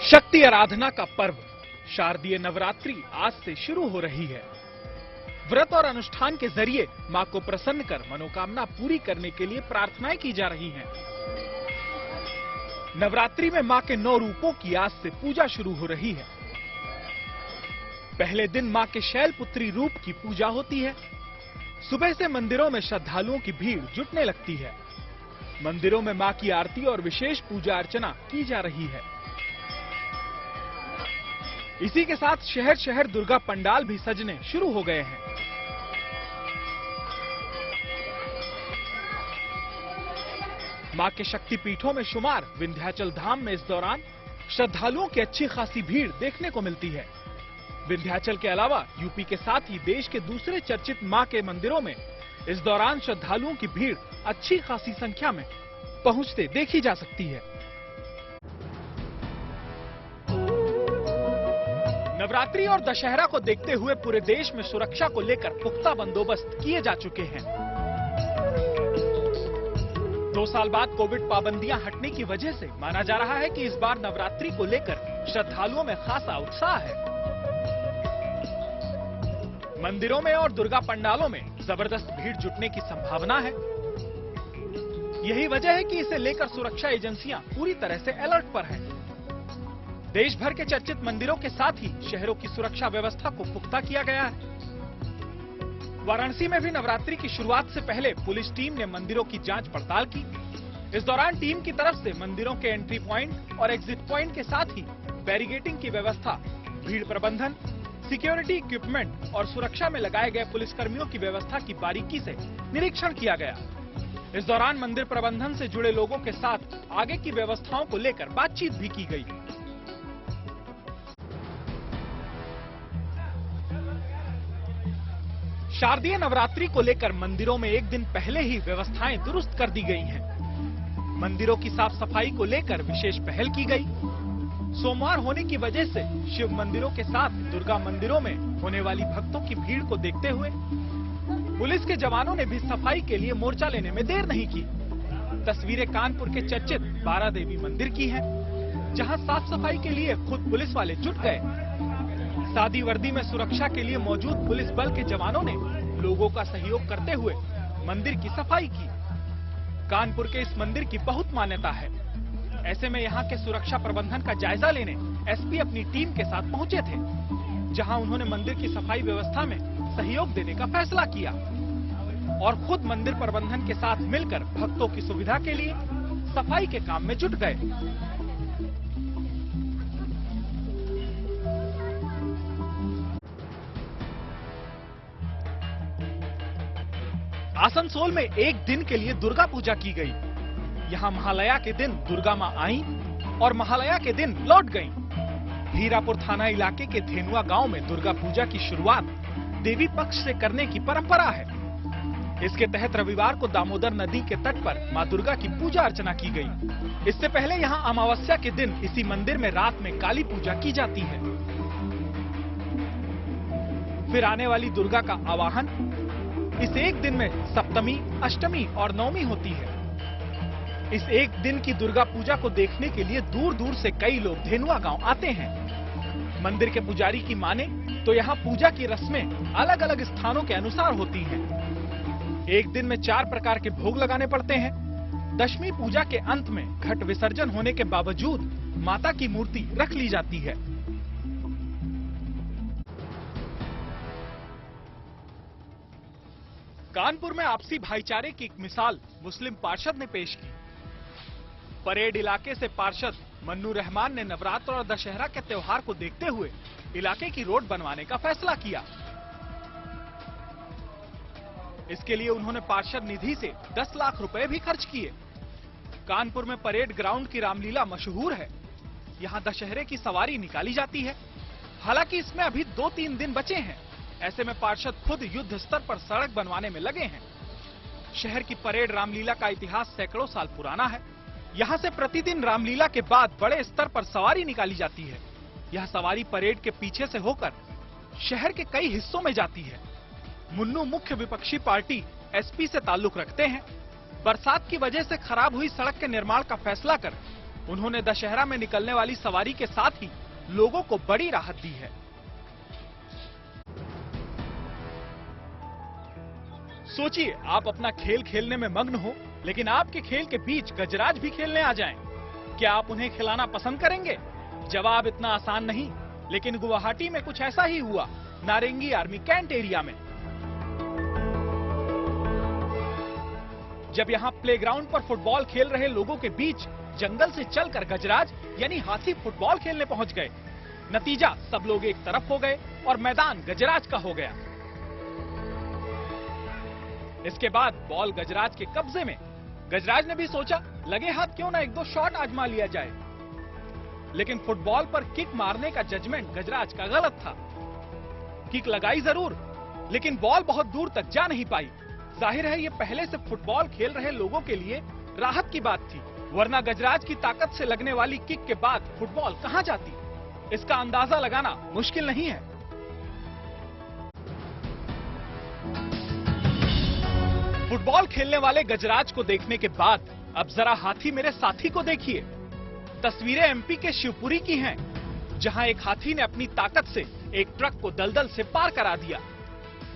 शक्ति आराधना का पर्व शारदीय नवरात्रि आज से शुरू हो रही है। व्रत और अनुष्ठान के जरिए मां को प्रसन्न कर मनोकामना पूरी करने के लिए प्रार्थनाएं की जा रही हैं। नवरात्रि में मां के 9 रूपों की आज से पूजा शुरू हो रही है। पहले दिन मां के शैलपुत्री रूप की पूजा होती है। सुबह से मंदिरों में श्रद्धालुओं की भीड़ जुटने लगती है। मंदिरों में मां की आरती और विशेष पूजा अर्चना की जा रही है। इसी के साथ शहर शहर दुर्गा पंडाल भी सजने शुरू हो गए हैं। मां के शक्तिपीठों में शुमार विंध्याचल धाम में इस दौरान श्रद्धालुओं की अच्छी खासी भीड़ देखने को मिलती है। विंध्याचल के अलावा यूपी के साथ ही देश के दूसरे चर्चित मां के मंदिरों में इस दौरान श्रद्धालुओं की भीड़ अच्छी खासी संख्या में पहुंचते देखी जा सकती है। नवरात्रि और दशहरा को देखते हुए पूरे देश में सुरक्षा को लेकर पुख्ता बंदोबस्त किए जा चुके हैं। 2 साल बाद कोविड पाबंदियां हटने की वजह से माना जा रहा है कि इस बार नवरात्रि को लेकर श्रद्धालुओं में खासा उत्साह है। मंदिरों में और दुर्गा पंडालों में जबरदस्त भीड़ जुटने की संभावना है। यही वजह है कि इसे लेकर सुरक्षा एजेंसियां पूरी तरह से अलर्ट पर हैं। देश भर के चर्चित मंदिरों के साथ ही शहरों की सुरक्षा व्यवस्था को पुख्ता किया गया है। वाराणसी में भी नवरात्रि की शुरुआत से पहले पुलिस टीम ने मंदिरों की जांच पड़ताल की। इस दौरान टीम की तरफ से मंदिरों के एंट्री पॉइंट और एग्जिट पॉइंट के साथ ही बैरिकेडिंग की व्यवस्था, भीड़ प्रबंधन, सिक्योरिटी इक्विपमेंट और सुरक्षा में लगाए गए पुलिसकर्मियों की व्यवस्था की बारीकी से निरीक्षण किया गया। इस दौरान मंदिर प्रबंधन से जुड़े लोगों के साथ आगे की व्यवस्थाओं को लेकर बातचीत भी की गई। शारदीय नवरात्रि को लेकर मंदिरों में एक दिन पहले ही व्यवस्थाएं दुरुस्त कर दी गई हैं। मंदिरों की साफ सफाई को लेकर विशेष पहल की गई। सोमवार होने की वजह से शिव मंदिरों के साथ दुर्गा मंदिरों में होने वाली भक्तों की भीड़ को देखते हुए पुलिस के जवानों ने भी सफाई के लिए मोर्चा लेने में देर नहीं की। तस्वीरें कानपुर के चर्चित बारा देवी मंदिर की हैं, जहां साफ सफाई के लिए खुद पुलिस वाले जुट गए। सादी वर्दी में सुरक्षा के लिए मौजूद पुलिस बल के जवानों ने लोगों का सहयोग करते हुए मंदिर की सफाई की। कानपुर के इस मंदिर की बहुत मान्यता है। ऐसे में यहाँ के सुरक्षा प्रबंधन का जायजा लेने एसपी अपनी टीम के साथ पहुंचे थे, जहां उन्होंने मंदिर की सफाई व्यवस्था में सहयोग देने का फैसला किया और खुद मंदिर प्रबंधन के साथ मिलकर भक्तों की सुविधा के लिए सफाई के काम में जुट गए। आसनसोल में एक दिन के लिए दुर्गा पूजा की गई। यहाँ महालया के दिन दुर्गा मां आईं और महालया के दिन लौट गईं। हीरापुर थाना इलाके के धेनुआ गांव में दुर्गा पूजा की शुरुआत देवी पक्ष से करने की परंपरा है। इसके तहत रविवार को दामोदर नदी के तट पर मां दुर्गा की पूजा अर्चना की गई। इससे पहले यहाँ अमावस्या के दिन इसी मंदिर में रात में काली पूजा की जाती है। फिर आने वाली दुर्गा का आवाहन इस एक दिन में सप्तमी, अष्टमी और नवमी होती है। इस एक दिन की दुर्गा पूजा को देखने के लिए दूर दूर से कई लोग धेनुआ गांव आते हैं। मंदिर के पुजारी की माने तो यहाँ पूजा की रस्में अलग अलग स्थानों के अनुसार होती हैं। एक दिन में 4 प्रकार के भोग लगाने पड़ते हैं। दशमी पूजा के अंत में घट विसर्जन होने के बावजूद माता की मूर्ति रख ली जाती है। कानपुर में आपसी भाईचारे की एक मिसाल मुस्लिम पार्षद ने पेश की। परेड इलाके से पार्षद मन्नू रहमान ने नवरात्र और दशहरा के त्योहार को देखते हुए इलाके की रोड बनवाने का फैसला किया। इसके लिए उन्होंने पार्षद निधि से 10 लाख रुपए भी खर्च किए। कानपुर में परेड ग्राउंड की रामलीला मशहूर है। यहाँ दशहरे की सवारी निकाली जाती है। हालांकि इसमें अभी 2-3 दिन बचे हैं। ऐसे में पार्षद खुद युद्ध स्तर पर सड़क बनवाने में लगे हैं। शहर की परेड रामलीला का इतिहास सैकड़ों साल पुराना है। यहाँ से प्रतिदिन रामलीला के बाद बड़े स्तर पर सवारी निकाली जाती है। यह सवारी परेड के पीछे से होकर शहर के कई हिस्सों में जाती है। मुन्नू मुख्य विपक्षी पार्टी एसपी से ताल्लुक रखते हैं। बरसात की वजह से खराब हुई सड़क के निर्माण का फैसला कर उन्होंने दशहरा में निकलने वाली सवारी के साथ ही लोगों को बड़ी राहत दी है। सोचिए, आप अपना खेल खेलने में मग्न हो, लेकिन आपके खेल के बीच गजराज भी खेलने आ जाएं। क्या आप उन्हें खिलाना पसंद करेंगे? जवाब इतना आसान नहीं, लेकिन गुवाहाटी में कुछ ऐसा ही हुआ, नारंगी आर्मी कैंट एरिया में। जब यहां प्लेग्राउंड पर फुटबॉल खेल रहे लोगों के बीच जंगल से चलकर गजराज यानी हाथी फुटबॉल खेलने पहुंच गए। नतीजा, सब लोग एक तरफ हो गए और मैदान गजराज का हो गया। इसके बाद बॉल गजराज के कब्जे में। गजराज ने भी सोचा, लगे हाथ क्यों ना एक दो शॉट आजमा लिया जाए। लेकिन फुटबॉल पर किक मारने का जजमेंट गजराज का गलत था। किक लगाई जरूर, लेकिन बॉल बहुत दूर तक जा नहीं पाई। जाहिर है ये पहले से फुटबॉल खेल रहे लोगों के लिए राहत की बात थी, वरना गजराज की ताकत से लगने वाली किक के बाद फुटबॉल कहां जाती, इसका अंदाजा लगाना मुश्किल नहीं है। फुटबॉल खेलने वाले गजराज को देखने के बाद अब जरा हाथी मेरे साथी को देखिए। तस्वीरें एमपी के शिवपुरी की हैं, जहां एक हाथी ने अपनी ताकत से एक ट्रक को दलदल से पार करा दिया।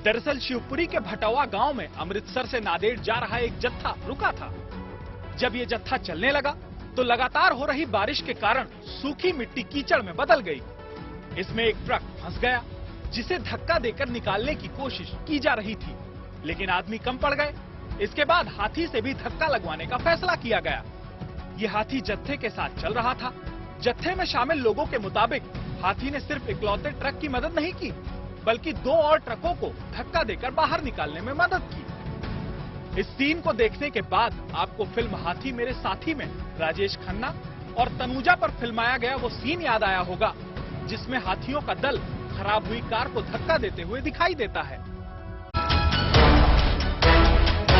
दरअसल शिवपुरी के भटौआ गांव में अमृतसर से नांदेड़ जा रहा एक जत्था रुका था। जब ये जत्था चलने लगा तो लगातार हो रही बारिश के कारण सूखी मिट्टी कीचड़ में बदल गई। इसमें एक ट्रक फंस गया, जिसे धक्का देकर निकालने की कोशिश की जा रही थी, लेकिन आदमी कम पड़ गए। इसके बाद हाथी से भी धक्का लगवाने का फैसला किया गया। ये हाथी जत्थे के साथ चल रहा था। जत्थे में शामिल लोगों के मुताबिक हाथी ने सिर्फ इकलौते ट्रक की मदद नहीं की, बल्कि दो और ट्रकों को धक्का देकर बाहर निकालने में मदद की। इस सीन को देखने के बाद आपको फिल्म हाथी मेरे साथी में राजेश खन्ना और तनुजा पर फिल्माया गया वो सीन याद आया होगा, जिसमें हाथियों का दल खराब हुई कार को धक्का देते हुए दिखाई देता है।